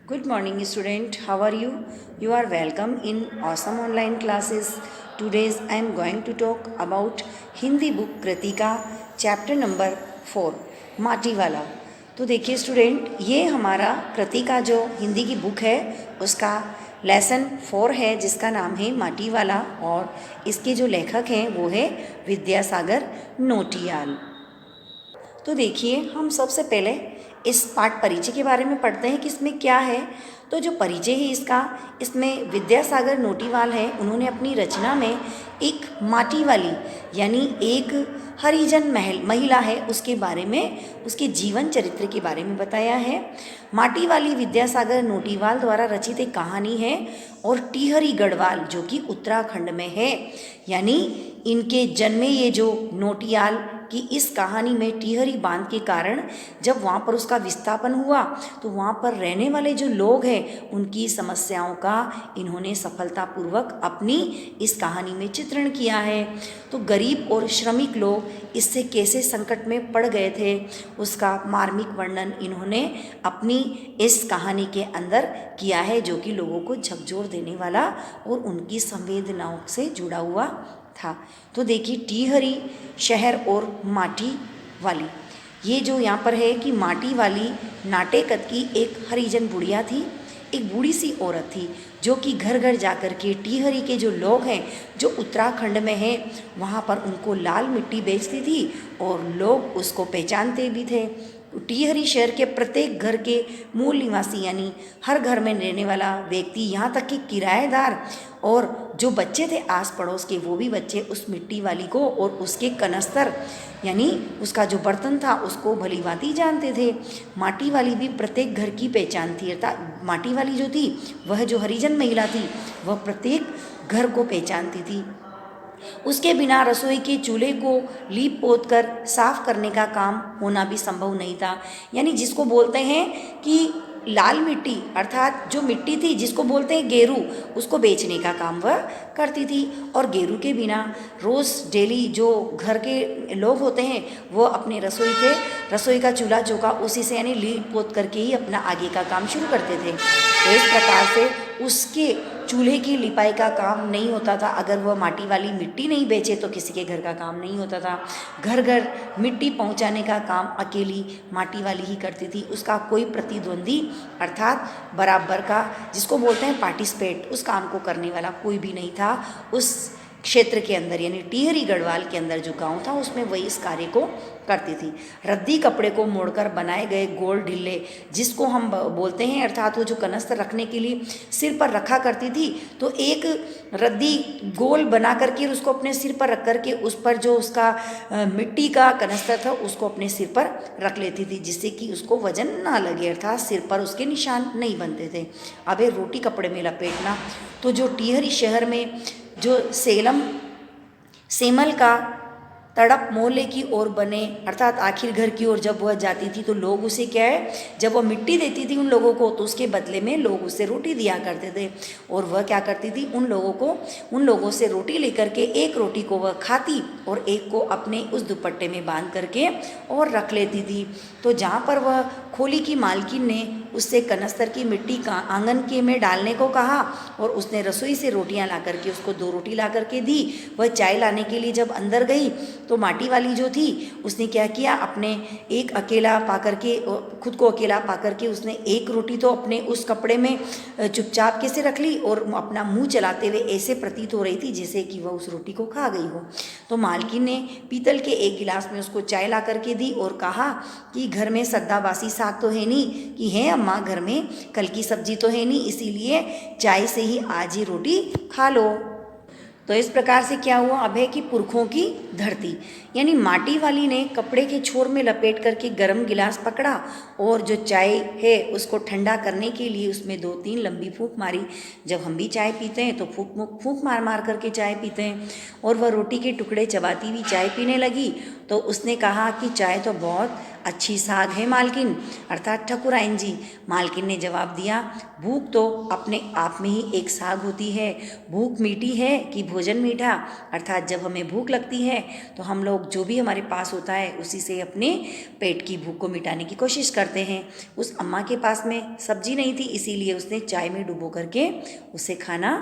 Good morning, student. How are you? You are welcome in awesome online classes. Today I am going to talk about Hindi book Kritika chapter number 4 माटी वाला। तो देखिए student, ये हमारा कृतिका जो हिंदी की book है उसका लेसन 4 है जिसका नाम है माटी वाला, और इसके जो लेखक हैं वो है विद्यासागर नोटियाल। तो देखिए, हम सबसे पहले इस पाठ परिचय के बारे में पढ़ते हैं कि इसमें क्या है। तो जो परिचय है इसका, इसमें विद्यासागर नोटियाल है, उन्होंने अपनी रचना में एक माटी वाली यानी एक हरिजन महिला है उसके बारे में, उसके जीवन चरित्र के बारे में बताया है। माटी वाली विद्यासागर नोटियाल द्वारा रचित एक कहानी है, और टिहरी गढ़वाल जो कि उत्तराखंड में है, यानी इनके जन्मे ये जो नोटियाल कि इस कहानी में टिहरी बांध के कारण जब वहाँ पर उसका विस्थापन हुआ तो वहाँ पर रहने वाले जो लोग हैं उनकी समस्याओं का इन्होंने सफलतापूर्वक अपनी इस कहानी में चित्रण किया है। तो गरीब और श्रमिक लोग इससे कैसे संकट में पड़ गए थे उसका मार्मिक वर्णन इन्होंने अपनी इस कहानी के अंदर किया है, जो कि लोगों को झकझोर देने वाला और उनकी संवेदनाओं से जुड़ा हुआ था। तो देखिए, टिहरी शहर और माटी वाली, ये जो यहाँ पर है कि माटी वाली नाटेकत की एक हरिजन बुढ़िया थी, एक बूढ़ी सी औरत थी जो कि घर घर जा कर के टिहरी के जो लोग हैं जो उत्तराखंड में हैं वहाँ पर उनको लाल मिट्टी बेचती थी और लोग उसको पहचानते भी थे। टिहरी शहर के प्रत्येक घर के मूल निवासी यानी हर घर में रहने वाला व्यक्ति, यहाँ तक कि किराएदार और जो बच्चे थे आस पड़ोस के, वो भी बच्चे उस मिट्टी वाली को और उसके कनस्तर यानी उसका जो बर्तन था उसको भली भांति जानते थे। माटी वाली भी प्रत्येक घर की पहचान थी, अर्थात माटी वाली जो थी वह जो हरिजन महिला थी वह प्रत्येक घर को पहचानती थी। उसके बिना रसोई के चूल्हे को लीप पोत कर साफ करने का काम होना भी संभव नहीं था। यानी जिसको बोलते हैं कि लाल मिट्टी, अर्थात जो मिट्टी थी जिसको बोलते हैं गेरू, उसको बेचने का काम वह करती थी। और गेरू के बिना रोज़ डेली जो घर के लोग होते हैं वो अपने रसोई का चूल्हा चौका उसी से यानी लीप पोत करके ही अपना आगे का काम शुरू करते थे। तो इस प्रकार से उसके चूल्हे की लिपाई का काम नहीं होता था। अगर वह माटी वाली मिट्टी नहीं बेचे तो किसी के घर का काम नहीं होता था। घर घर मिट्टी पहुंचाने का काम अकेली माटी वाली ही करती थी। उसका कोई प्रतिद्वंदी अर्थात बराबर का जिसको बोलते हैं पार्टिसिपेट, उस काम को करने वाला कोई भी नहीं था उस क्षेत्र के अंदर, यानी टिहरी गढ़वाल के अंदर जो गांव था उसमें वही इस कार्य को करती थी। रद्दी कपड़े को मोड़कर बनाए गए गोल ढिल्ले जिसको हम बोलते हैं, अर्थात वो जो कनस्तर रखने के लिए सिर पर रखा करती थी, तो एक रद्दी गोल बना करके उसको अपने सिर पर रख करके उस पर जो उसका मिट्टी का कनस्तर था उसको अपने सिर पर रख लेती थी, जिससे कि उसको वजन ना लगे, अर्थात सिर पर उसके निशान नहीं बनते थे। अब ये रोटी कपड़े में लपेटना, तो जो टिहरी शहर में जो सेमल का तड़प मोहल्ले की ओर बने, अर्थात आखिर घर की ओर जब वह जाती थी तो लोग उसे क्या है, जब वह मिट्टी देती थी उन लोगों को तो उसके बदले में लोग उसे रोटी दिया करते थे। और वह क्या करती थी, उन लोगों से रोटी लेकर के एक रोटी को वह खाती और एक को अपने उस दुपट्टे में बांध करके और रख लेती थी। तो जहाँ पर वह खोली की मालकिन ने उससे कनस्तर की मिट्टी का आंगन के में डालने को कहा और उसने रसोई से रोटियां ला करके उसको 2 रोटी ला करके दी। वह चाय लाने के लिए जब अंदर गई तो माटी वाली जो थी उसने क्या किया, अपने एक अकेला पा करके खुद को अकेला पा करके उसने एक रोटी तो अपने उस कपड़े में चुपचाप कैसे रख ली और अपना मुंह चलाते हुए ऐसे प्रतीत हो रही थी जैसे कि वह उस रोटी को खा गई हो। तो मालकिन ने पीतल के एक गिलास में उसको चाय ला करके दी और कहा कि घर में सद्दाबासी साग तो है नहीं, कि है अम्मा घर में कल की सब्जी तो है नहीं, इसीलिए चाय से ही आज ही रोटी खा लो। तो इस प्रकार से क्या हुआ, अब है कि पुरखों की धरती, यानी माटी वाली ने कपड़े के छोर में लपेट करके गर्म गिलास पकड़ा और जो चाय है उसको ठंडा करने के लिए उसमें 2-3 लंबी फूंक मारी। जब हम भी चाय पीते हैं तो फूंक मार मार करके चाय पीते हैं, और वह रोटी के टुकड़े चबाती हुई चाय पीने लगी। तो उसने कहा कि चाय तो बहुत अच्छी साग है मालकिन, अर्थात ठकुराइन जी। मालकिन ने जवाब दिया, भूख तो अपने आप में ही एक साग होती है। भूख मीठी है कि भोजन मीठा, अर्थात जब हमें भूख लगती है तो हम लोग जो भी हमारे पास होता है उसी से अपने पेट की भूख को मिटाने की कोशिश करते हैं। उस अम्मा के पास में सब्जी नहीं थी, इसीलिए उसने चाय में डुबो करके उसे खाना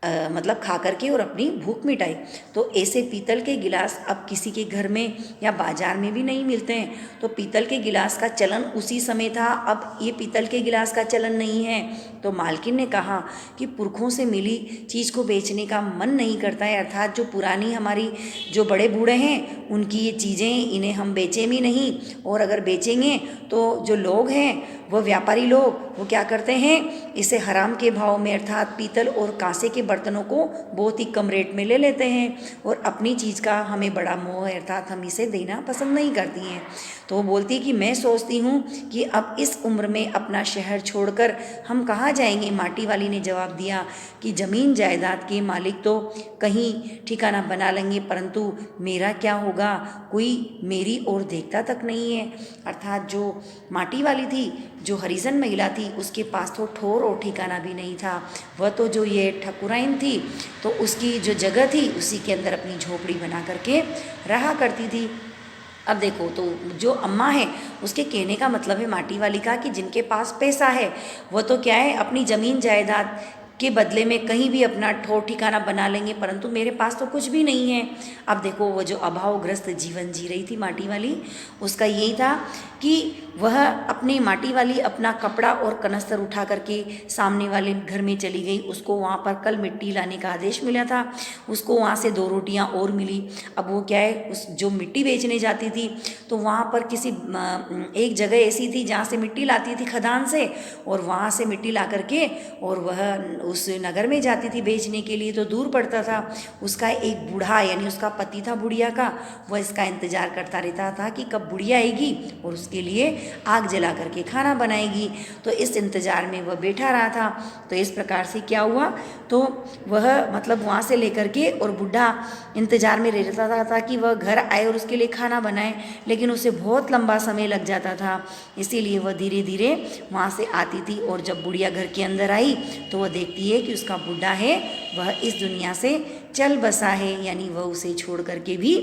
मतलब खा करके और अपनी भूख मिटाई। तो ऐसे पीतल के गिलास अब किसी के घर में या बाजार में भी नहीं मिलते हैं। तो पीतल के गिलास का चलन उसी समय था, अब ये पीतल के गिलास का चलन नहीं है। तो मालकिन ने कहा कि पुरखों से मिली चीज़ को बेचने का मन नहीं करता है, अर्थात जो पुरानी हमारी जो बड़े बूढ़े हैं उनकी ये चीज़ें इन्हें हम बेचें भी नहीं, और अगर बेचेंगे तो जो लोग हैं वो व्यापारी लोग वो क्या करते हैं, इसे हराम के भाव में अर्थात पीतल और कांसे के बर्तनों को बहुत ही कम रेट में ले लेते हैं, और अपनी चीज़ का हमें बड़ा मोह है, अर्थात हम इसे देना पसंद नहीं करती हैं। तो वो बोलती है कि मैं सोचती हूँ कि अब इस उम्र में अपना शहर छोड़कर हम कहाँ जाएंगे। माटी वाली ने जवाब दिया कि ज़मीन जायदाद के मालिक तो कहीं ठिकाना बना लेंगे, परंतु मेरा क्या होगा, कोई मेरी ओर देखता तक नहीं है। अर्थात जो माटी वाली थी, जो हरिजन महिला थी, उसके पास तो ठौर और ठिकाना भी नहीं था। वह तो जो ये ठकुराइन थी तो उसकी जो जगह थी उसी के अंदर अपनी झोपड़ी बना करके रहा करती थी। अब देखो, तो जो अम्मा है उसके कहने का मतलब है माटी वाली का कि जिनके पास पैसा है वह तो क्या है, अपनी ज़मीन जायदाद के बदले में कहीं भी अपना ठौर ठिकाना बना लेंगे, परंतु मेरे पास तो कुछ भी नहीं है। अब देखो, वो जो अभावग्रस्त जीवन जी रही थी माटी वाली, उसका यही था कि वह अपनी माटी वाली अपना कपड़ा और कनस्तर उठा करके सामने वाले घर में चली गई। उसको वहाँ पर कल मिट्टी लाने का आदेश मिला था, उसको वहाँ से 2 रोटियाँ और मिली। अब वो क्या है, उस जो मिट्टी बेचने जाती थी तो वहाँ पर किसी एक जगह ऐसी थी जहाँ से मिट्टी लाती थी खदान से, और वहाँ से मिट्टी ला करके और वह उस नगर में जाती थी बेचने के लिए, तो दूर पड़ता था। उसका एक बूढ़ा यानी उसका पति था बुढ़िया का, वह इसका इंतज़ार करता रहता था कि कब बुढ़िया आएगी और उसके लिए आग जला करके खाना बनाएगी। तो इस इंतज़ार में वह बैठा रहा था। तो इस प्रकार से क्या हुआ, तो वह मतलब वहाँ से लेकर के और बूढ़ा इंतज़ार में रहता था कि वह घर आए और उसके लिए खाना बनाए, लेकिन उसे बहुत लंबा समय लग जाता था। इसीलिए वह धीरे धीरे वहाँ से आती थी, और जब बुढ़िया घर के अंदर आई तो वह देखती है कि उसका बूढ़ा है वह इस दुनिया से चल बसा है, यानी वह उसे छोड़ करके भी,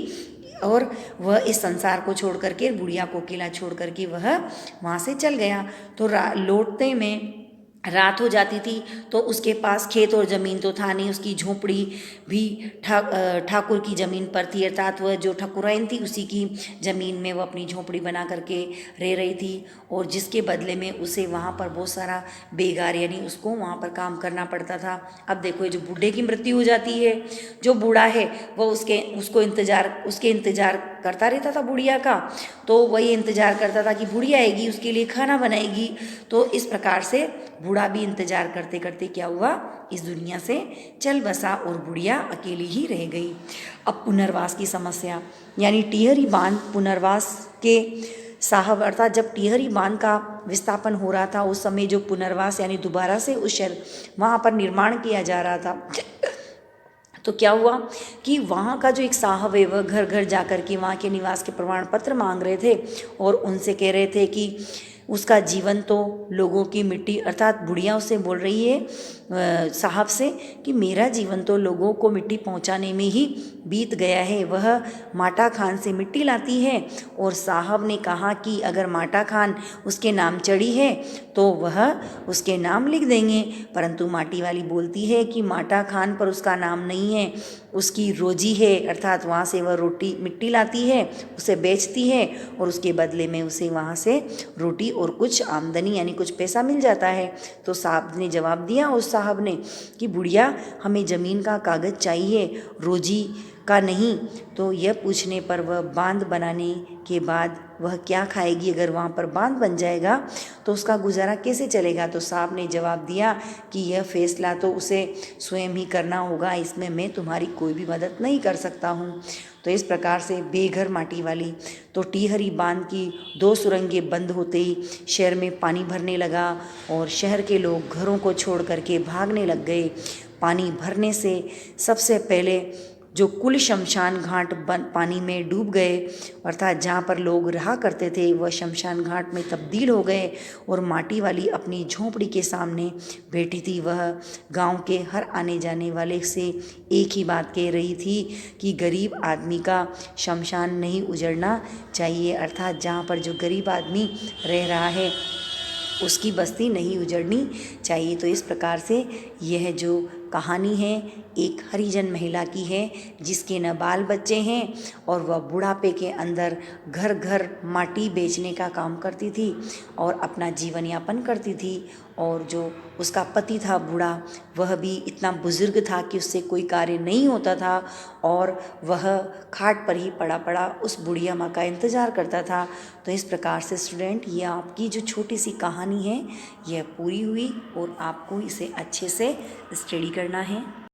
और वह इस संसार को छोड़ करके, बुढ़िया को अकेला छोड़ करके वह वहाँ से चल गया। तो लौटते में रात हो जाती थी। तो उसके पास खेत और ज़मीन तो था नहीं, उसकी झोपड़ी भी ठाकुर की ज़मीन पर थी, अर्थात वह जो ठकुराइन थी उसी की ज़मीन में वह अपनी झोपड़ी बना करके रह रही थी, और जिसके बदले में उसे वहाँ पर बहुत सारा बेगार यानी उसको वहाँ पर काम करना पड़ता था। अब देखो, ये जो बूढ़े की मृत्यु हो जाती है, जो बूढ़ा है वह उसके इंतज़ार करता रहता था बुढ़िया का, तो वही इंतज़ार करता था कि बुढ़िया आएगी उसके लिए खाना बनाएगी। तो इस प्रकार से बूढ़ा भी इंतज़ार करते करते क्या हुआ, इस दुनिया से चल बसा और बुढ़िया अकेली ही रह गई। अब पुनर्वास की समस्या, यानी टिहरी बांध पुनर्वास के साहब, अर्थात जब टिहरी बांध का विस्थापन हो रहा था उस समय जो पुनर्वास यानी दोबारा से उस शहर वहाँ पर निर्माण किया जा रहा था, तो क्या हुआ कि वहाँ का जो एक साहब है वह घर घर जा कर के वहाँ के निवास के प्रमाण पत्र मांग रहे थे, और उनसे कह रहे थे कि उसका जीवन तो लोगों की मिट्टी, अर्थात बुढ़िया उससे बोल रही है साहब से कि मेरा जीवन तो लोगों को मिट्टी पहुंचाने में ही बीत गया है। वह माटा खान से मिट्टी लाती है, और साहब ने कहा कि अगर माटा खान उसके नाम चढ़ी है तो वह उसके नाम लिख देंगे, परंतु माटी वाली बोलती है कि माटा खान पर उसका नाम नहीं है, उसकी रोजी है, अर्थात वहाँ से वह रोटी मिट्टी लाती है, उसे बेचती है, और उसके बदले में उसे वहाँ से रोटी और कुछ आमदनी यानी कुछ पैसा मिल जाता है। तो साहब ने जवाब दिया उस साहब ने कि बुढ़िया, हमें ज़मीन का कागज़ चाहिए, रोजी का नहीं। तो यह पूछने पर वह बांध बनाने के बाद वह क्या खाएगी, अगर वहाँ पर बांध बन जाएगा तो उसका गुजारा कैसे चलेगा। तो साहब ने जवाब दिया कि यह फैसला तो उसे स्वयं ही करना होगा, इसमें मैं तुम्हारी कोई भी मदद नहीं कर सकता हूँ। तो इस प्रकार से बेघर माटी वाली, तो टिहरी बांध की 2 सुरंगें बंद होते ही शहर में पानी भरने लगा, और शहर के लोग घरों को छोड़ करके भागने लग गए। पानी भरने से सबसे पहले जो कुल शमशान घाट पानी में डूब गए, अर्थात जहाँ पर लोग रहा करते थे वह शमशान घाट में तब्दील हो गए और माटी वाली अपनी झोंपड़ी के सामने बैठी थी। वह गांव के हर आने जाने वाले से एक ही बात कह रही थी कि गरीब आदमी का शमशान नहीं उजड़ना चाहिए, अर्थात जहाँ पर जो गरीब आदमी रह रहा है उसकी बस्ती नहीं उजड़नी चाहिए। तो इस प्रकार से यह जो कहानी है एक हरिजन महिला की है जिसके न बाल बच्चे हैं और वह बुढ़ापे के अंदर घर घर माटी बेचने का काम करती थी और अपना जीवन यापन करती थी। और जो उसका पति था बूढ़ा, वह भी इतना बुजुर्ग था कि उससे कोई कार्य नहीं होता था और वह खाट पर ही पड़ा पड़ा उस बुढ़िया माँ का इंतज़ार करता था। तो इस प्रकार से स्टूडेंट, ये आपकी जो छोटी सी कहानी है यह पूरी हुई और आपको इसे अच्छे से स्टडी करना है।